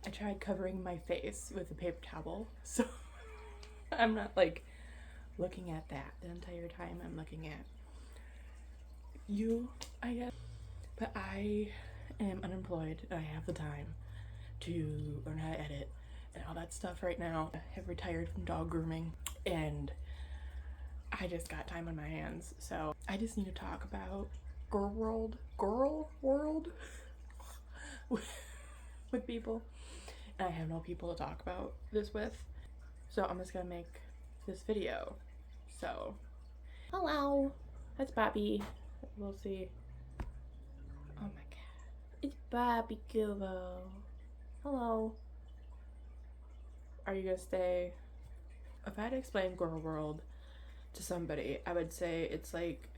I tried covering my face with a paper towel, so I'm not like looking at that the entire time. I'm looking at you, I guess. But I am unemployed and I have the time to learn how to edit and all that stuff right now. I have retired from dog grooming and I just got time on my hands. So I just need to talk about Gorlworld with people. And I have no people to talk about this with. So I'm just gonna make this video. So, hello, that's Bobby. We'll see. Oh my god, it's Bobby Gilbo. Hello. Are you gonna stay? If I had to explain Gorlworld to somebody, I would say it's like,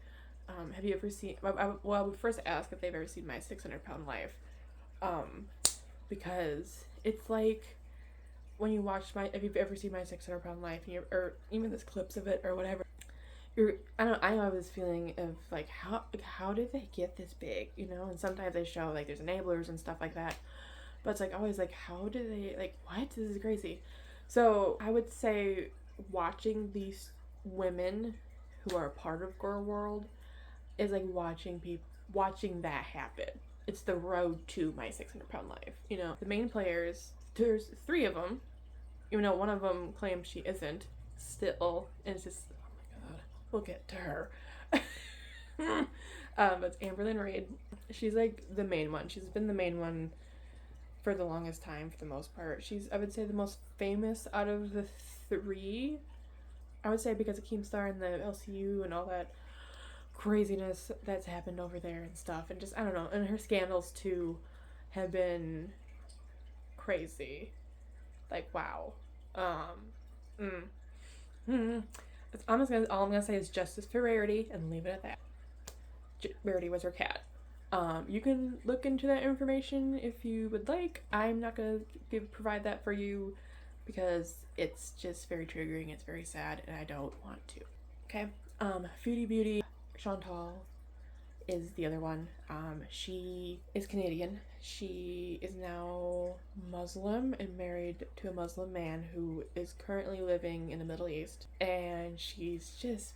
have you ever seen? Well, I would first ask if they've ever seen My 600-Pound Life, because it's like when you watch if you've ever seen My 600-Pound Life, or even this clips of it or whatever, I know this feeling of like how did they get this big, you know? And sometimes they show like there's enablers and stuff like that, but it's like always like how do they what? This is crazy. So I would say watching these women who are a part of Gorlworld is like watching that happen. It's the road to My 600-Pound Life. You know, the main players, there's 3 of them, even though one of them claims she isn't still, and it's just, oh my god, we'll get to her. It's Amberlynn Reid. She's like the main one. She's been the main one for the longest time, for the most part. She's, I would say, the most famous out of the 3. I would say because of Keemstar and the LCU and all that craziness that's happened over there and stuff, and just I don't know, and her scandals too have been crazy. Like wow. I'm just gonna all I'm gonna say is justice for Rarity and leave it at that. Rarity was her cat. You can look into that information if you would like. I'm not gonna provide that for you because it's just very triggering. It's very sad, and I don't want to. Okay. Foodie Beauty. Chantal is the other one. She is Canadian. She is now Muslim and married to a Muslim man who is currently living in the Middle East. And she's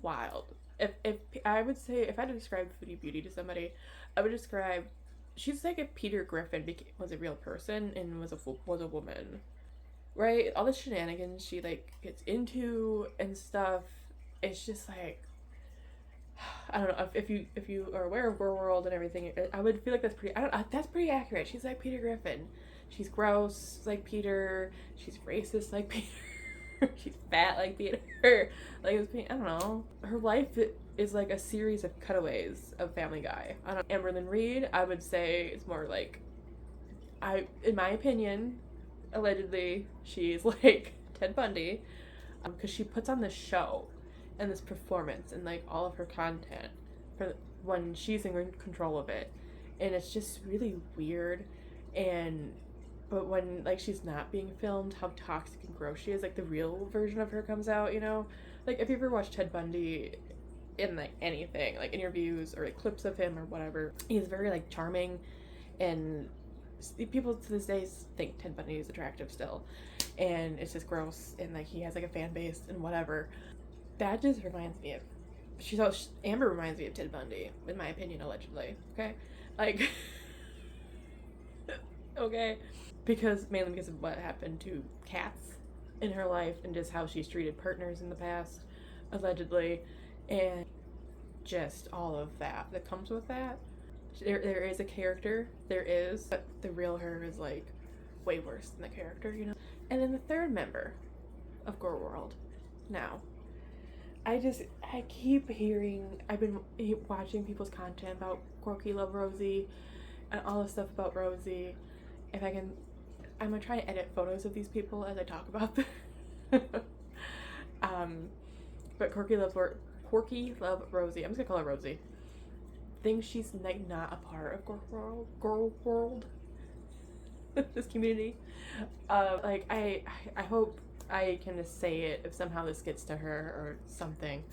wild. If I would say, if I had to describe Foodie Beauty to somebody, I would describe, she's like if Peter Griffin was a real person and was a woman. Right? All the shenanigans she like gets into and stuff, it's just like, I don't know if you are aware of Gorlworld and everything. I would feel like that's pretty accurate. She's like Peter Griffin. She's gross like Peter. She's racist like Peter. She's fat like Peter. Like I don't know. Her life is like a series of cutaways of Family Guy. I don't. Amberlynn Reid, I would say it's more like, in my opinion, allegedly she's like Ted Bundy, because she puts on this show and this performance and like all of her content for when she's in control of it, and it's just really weird. And but when like she's not being filmed, how toxic and gross she is, like the real version of her comes out, you know? Like if you ever watched Ted Bundy in like anything, like interviews or like clips of him or whatever, he's very like charming, and people to this day think Ted Bundy is attractive still, and it's just gross, and like he has like a fan base and whatever. That just reminds me of Amber reminds me of Ted Bundy, in my opinion, allegedly. Okay, like okay, mainly because of what happened to cats in her life and just how she's treated partners in the past, allegedly, and just all of that comes with that. There is a character, but the real her is like way worse than the character, you know. And then the third member of Gorlworld, now. I keep hearing, I've been watching people's content about Corky Love Rosie and all this stuff about Rosie. If I can, I'm gonna try to edit photos of these people as I talk about them. But Corky Love Rosie, I'm just gonna call her Rosie, thinks she's like not a part of Gorlworld, this community. Like I hope I can just say it if somehow this gets to her or something.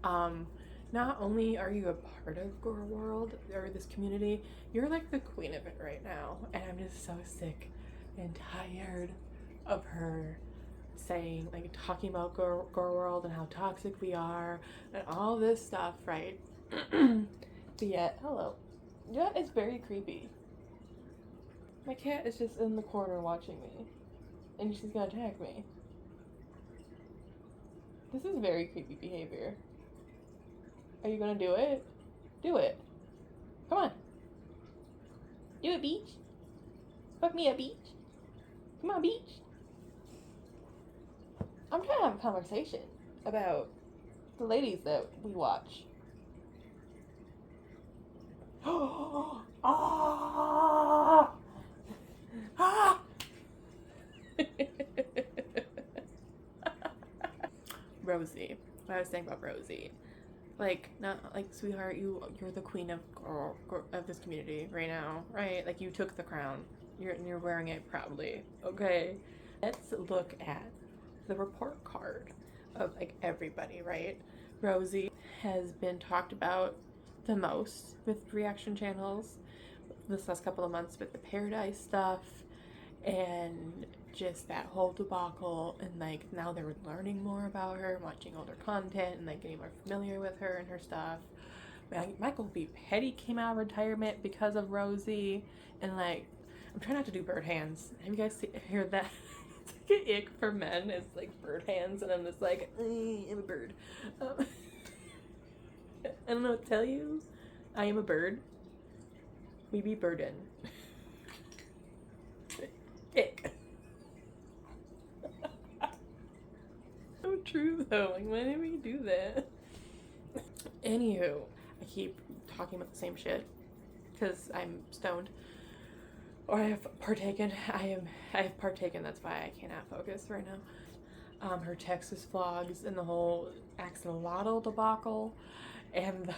Not only are you a part of Gorlworld or this community, you're like the queen of it right now, and I'm just so sick and tired of her saying, like, talking about Gorlworld and how toxic we are and all this stuff, right? But yet, hello. That is very creepy. My cat is just in the corner watching me, and she's gonna attack me. This is very creepy behavior. Are you gonna do it? Do it. Come on. Do it, Beach. Fuck me up, Beach. Come on, Beach. I'm trying to have a conversation about the ladies that we watch. Oh! Ah! Ah! Rosie. What I was saying about Rosie. Like, not like, sweetheart, you're the queen of this community right now, right? Like, you took the crown. You're wearing it proudly. Okay. Let's look at the report card of, like, everybody, right? Rosie has been talked about the most with reaction channels this last couple of months with the Paradise stuff and just that whole debacle, and like now they're learning more about her, watching older content and like getting more familiar with her and her stuff. Michael B. Petty came out of retirement because of Rosie, and like I'm trying not to do bird hands. Have you guys heard that? It's like an ick for men. It's like bird hands, and I'm just like, I'm a bird. I don't know what to tell you. I am a bird. We be burden. Ick. So true though. Like, why did we do that? Anywho, I keep talking about the same shit because I'm stoned, or I have partaken. I have partaken. That's why I cannot focus right now. Her Texas vlogs and the whole axolotl debacle, and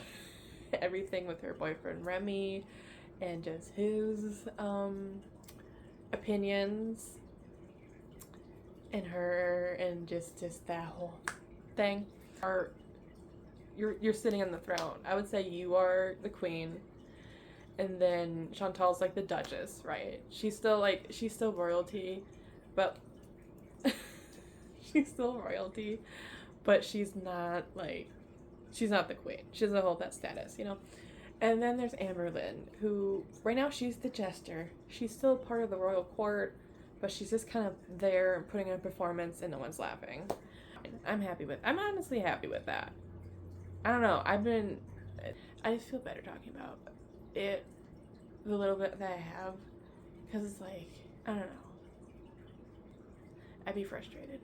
everything with her boyfriend Remy, and just his opinions, and her, and just that whole thing. You're sitting on the throne. I would say you are the queen, and then Chantal's like the duchess, right? She's still royalty, but she's still royalty, but she's not the queen. She doesn't hold that status, you know? And then there's Amberlynn, who right now she's the jester. She's still part of the royal court, but she's just kind of there putting in a performance and no one's laughing. I'm honestly happy with that. I don't know. I just feel better talking about it, the little bit that I have, because it's like, I don't know. I'd be frustrated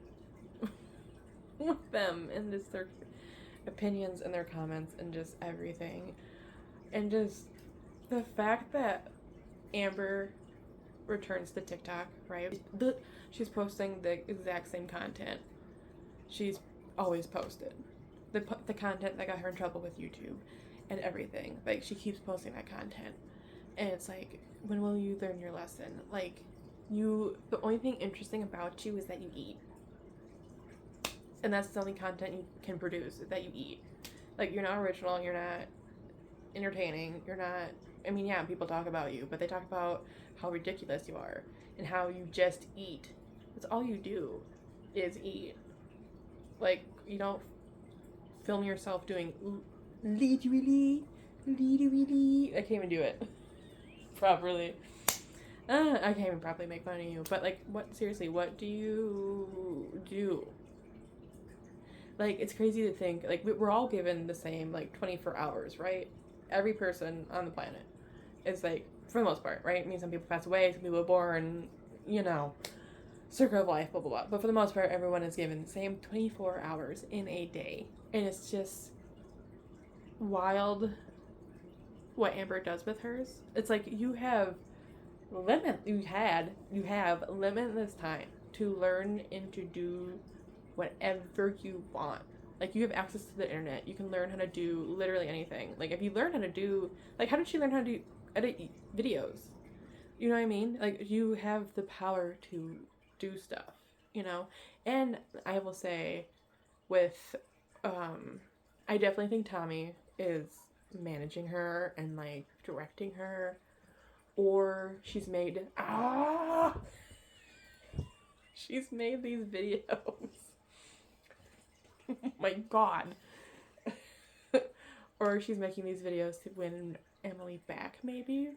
with them and just their opinions and their comments and just everything. And just the fact that Amber returns to TikTok, right? She's posting the exact same content she's always posted. The content that got her in trouble with YouTube and everything. Like, she keeps posting that content. And it's like, when will you learn your lesson? Like, the only thing interesting about you is that you eat. And that's the only content you can produce, is that you eat. Like, you're not original, you're not entertaining, you're not, I mean, yeah, people talk about you, but they talk about how ridiculous you are and how you just eat. That's all you do is eat. Like, you don't film yourself doing literally. I can't even do it properly. I can't even properly make fun of you. But like, what do you do? Like, it's crazy to think, like, we're all given the same, like, 24 hours, right? Every person on the planet is, like, for the most part, right? I mean, some people pass away, some people are born, you know, circle of life, blah, blah, blah. But for the most part, everyone is given the same 24 hours in a day. And it's just wild what Amber does with hers. It's like, you have limitless time to learn and to do whatever you want. Like, you have access to the internet. You can learn how to do literally anything. Like, if you learn how to do, like, how did she learn how to edit videos? You know what I mean? Like, you have the power to do stuff, you know? And I will say, with, I definitely think Tommy is managing her and, like, directing her, or she's made, She's made these videos. Oh my god. Or she's making these videos to win Emily back, maybe?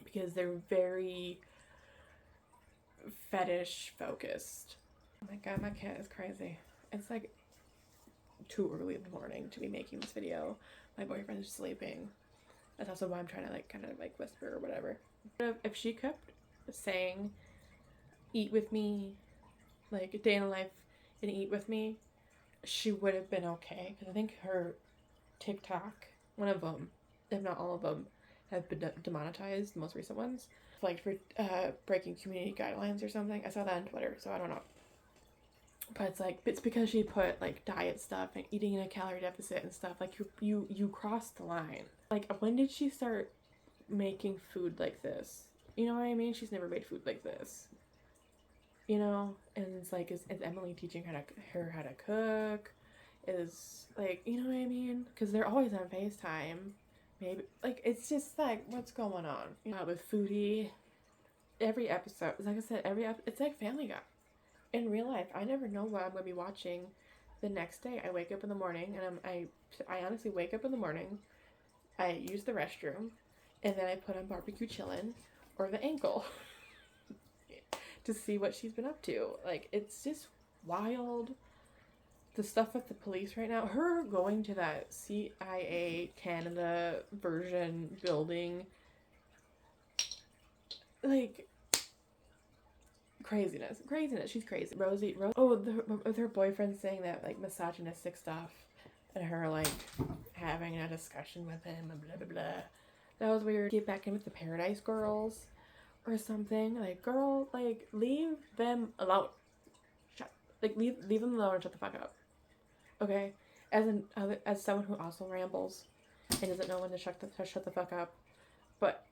Because they're very fetish focused. Oh my god, my cat is crazy. It's like too early in the morning to be making this video. My boyfriend's sleeping. That's also why I'm trying to like kind of like whisper or whatever. If she kept saying eat with me, like a day in the life and eat with me, she would have been okay. Because I think her TikTok, one of them, if not all of them, have been demonetized, the most recent ones. Like for breaking community guidelines or something. I saw that on Twitter, so I don't know. But it's like, it's because she put like diet stuff and eating in a calorie deficit and stuff. Like you crossed the line. Like, when did she start making food like this? You know what I mean? She's never made food like this. You know? And it's like, is Emily teaching her how to cook? Is like, you know what I mean? Because they're always on FaceTime. Maybe, like, it's just like, what's going on? You know, with Foodie, every episode, like I said, it's like Family Guy. In real life, I never know what I'm going to be watching the next day. I wake up in the morning, and I honestly wake up in the morning, I use the restroom, and then I put on Barbecue Chillin' or The Ankle to see what she's been up to. Like, it's just wild. The stuff with the police right now, her going to that CIA Canada version building, like, craziness, she's crazy. Rose, with her boyfriend saying that, like, misogynistic stuff, and her, like, having a discussion with him, and blah, blah, blah. That was weird. Get back in with the Paradise Girls, or something. Like, girl, like, leave them alone. Leave them alone and shut the fuck up. Okay, as someone who also rambles and doesn't know when to shut the fuck up, but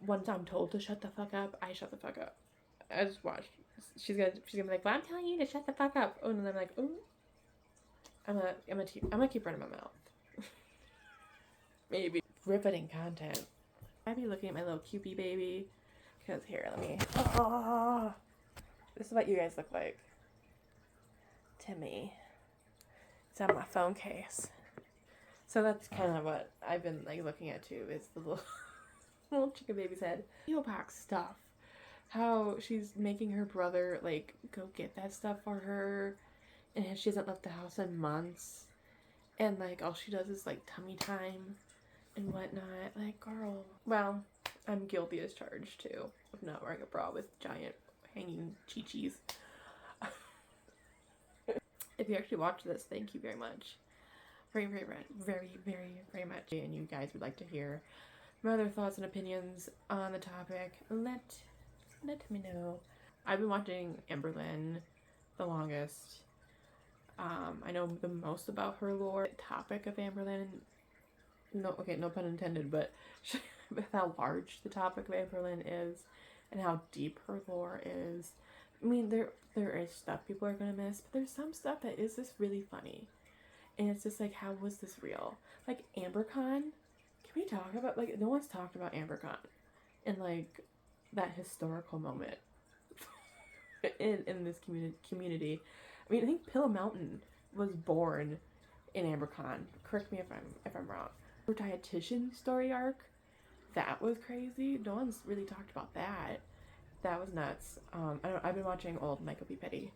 once I'm told to shut the fuck up, I shut the fuck up. I just watched. She's gonna be like, "Well, I'm telling you to shut the fuck up." Oh, and then I'm like, "Oh, I'm gonna keep running my mouth." Maybe riveting content. I'd be looking at my little cupie baby, because here, let me. Oh, this is what you guys look like to me. It's on my phone case. So that's kind of what I've been like looking at too, is the little chicken baby's head. Box stuff. How she's making her brother like go get that stuff for her, and she hasn't left the house in months, and like all she does is like tummy time and whatnot. Like, girl. Well, I'm guilty as charged too of not wearing a bra with giant hanging chi-chis. If you actually watch this, thank you very much. Very, very, very, very, very much. And you guys would like to hear my other thoughts and opinions on the topic, let me know. I've been watching Amberlynn the longest. I know the most about her lore. The topic of Amberlynn, no pun intended, but how large the topic of Amberlynn is and how deep her lore is. I mean, there is stuff people are gonna miss, but there's some stuff that is just really funny. And it's just like, how was this real? Like, AmberCon? Can we talk about, like, no one's talked about AmberCon and, like, that historical moment in this community. I mean, I think Pillow Mountain was born in AmberCon. Correct me if I'm wrong. Her dietitian story arc, that was crazy. No one's really talked about that. That was nuts. I've been watching old Michael B. Petty.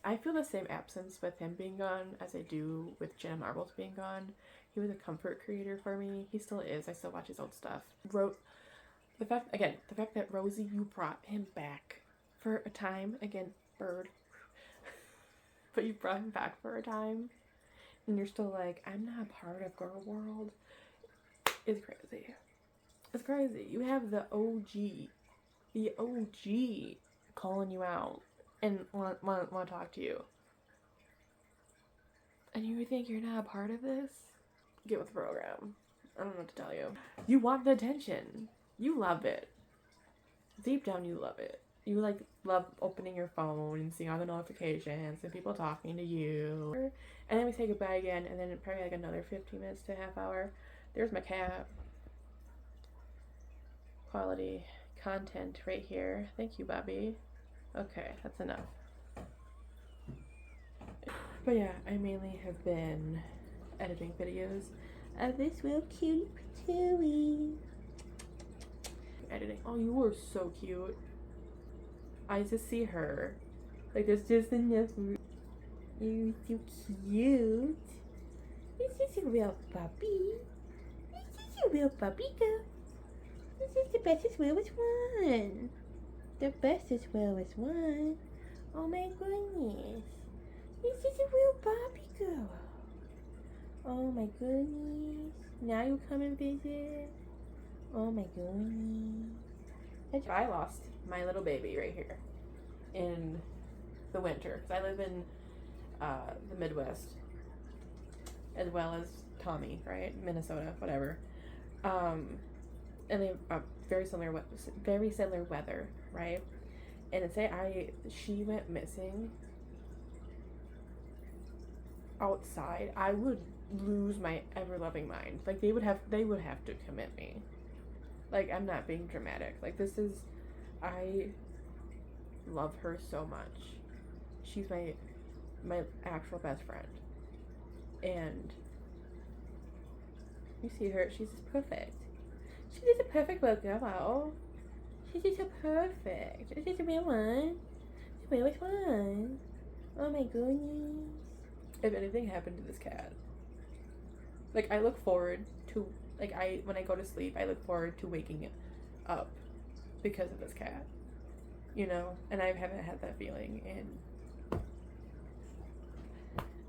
I feel the same absence with him being gone as I do with Jenna Marbles being gone. He was a comfort creator for me. He still is. I still watch his old stuff. The fact that Rosie, you brought him back for a time. Again, bird. But you brought him back for a time. And you're still like, I'm not part of Gorlworld. It's crazy. It's crazy. You have the OG calling you out and want to talk to you. And you think you're not a part of this? Get with the program. I don't know what to tell you. You want the attention. You love it. Deep down, you love it. You love opening your phone and seeing all the notifications and people talking to you. And then we say goodbye again, and then probably like another 15 minutes to a half hour. There's my cat. Quality content right here. Thank you, Bobby. Okay, that's enough. But yeah, I mainly have been editing videos of this real cute patooey. Editing. Oh, you are so cute. I just see her. Like, there's just enough. You're so cute. This is a real puppy. This is a real puppy girl. This is the best as well as one. The best as well as one. Oh my goodness. This is a real puppy girl. Oh my goodness. Now you come and visit. Oh my goodness. I lost my little baby right here in the winter because I live in the Midwest as well as Tommy, right? Minnesota, whatever. And they have very similar weather, right? And she went missing outside, I would lose my ever loving mind. Like they would have to commit me. Like, I'm not being dramatic. Like, I love her so much. She's my actual best friend. And you see her, she's just perfect. She's just a perfect little girl. She's just so perfect. She's just a real one. She's a real one. Oh my goodness. If anything happened to this cat, like, I look forward to, like, when I go to sleep, I look forward to waking up because of this cat, you know? And I haven't had that feeling in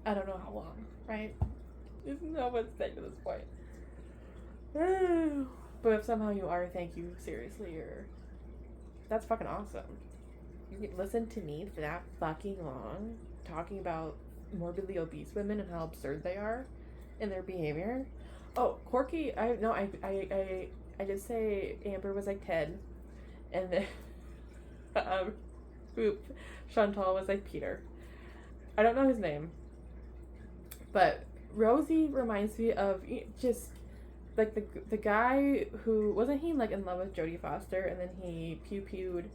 I don't know how long, right? There's no one staying to this point. But if somehow you are, thank you, seriously, that's fucking awesome. You can listen to me for that fucking long, talking about morbidly obese women and how absurd they are in their behavior. Oh, Corky, I did say Amber was like Ted, and then Chantal was like Peter. I don't know his name, but Rosie reminds me of just like the guy who wasn't he like in love with Jodie Foster, and then he pew-pewed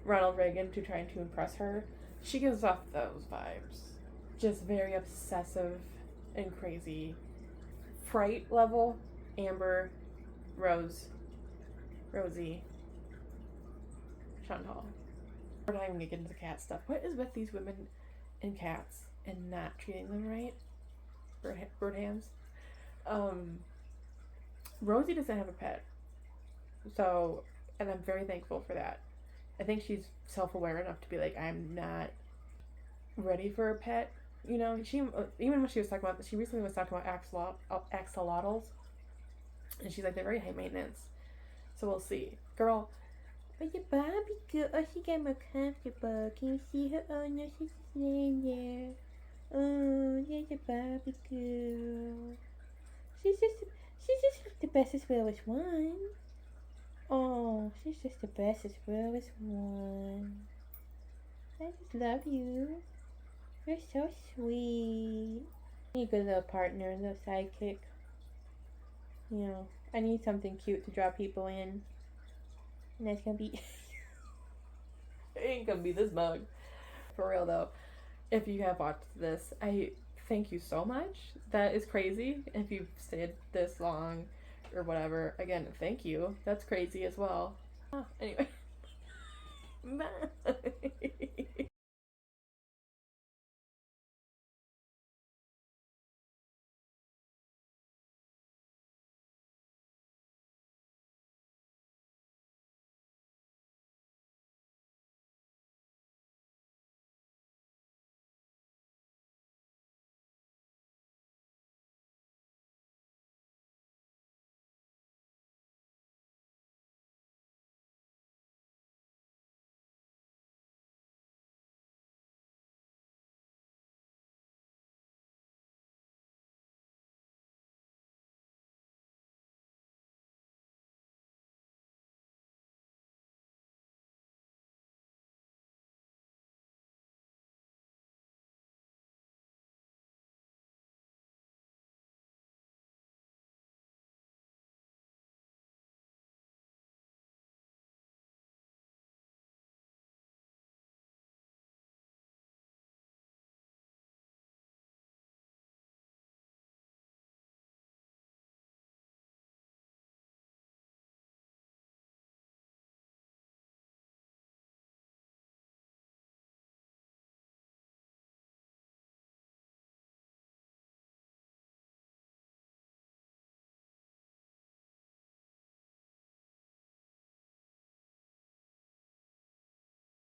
Ronald Reagan to try to impress her. She gives off those vibes. Just very obsessive and crazy. Fright level, Amber, Rosie, Chantal. We're not even gonna get into the cat stuff. What is with these women and cats and not treating them right? Bird hands. Rosie doesn't have a pet. So, and I'm very thankful for that. I think she's self-aware enough to be like, I'm not ready for a pet. You know, she, even when she was talking about, she recently was talking about axolotls, and she's like, they're very high maintenance. So we'll see. Girl, but your Barbie girl, oh, she got more comfortable. Can you see her? Oh no, she's just laying there. Oh, there's a Barbie girl. She's just the best as well as one. Oh, she's just the best as well as one. I just love you. You're so sweet. I need a good little partner, a little sidekick. You know, I need something cute to draw people in. And that's gonna be... It ain't gonna be this mug. For real though, if you have watched this, I thank you so much. That is crazy. If you've stayed this long or whatever, again, thank you. That's crazy as well. Oh, anyway. Bye.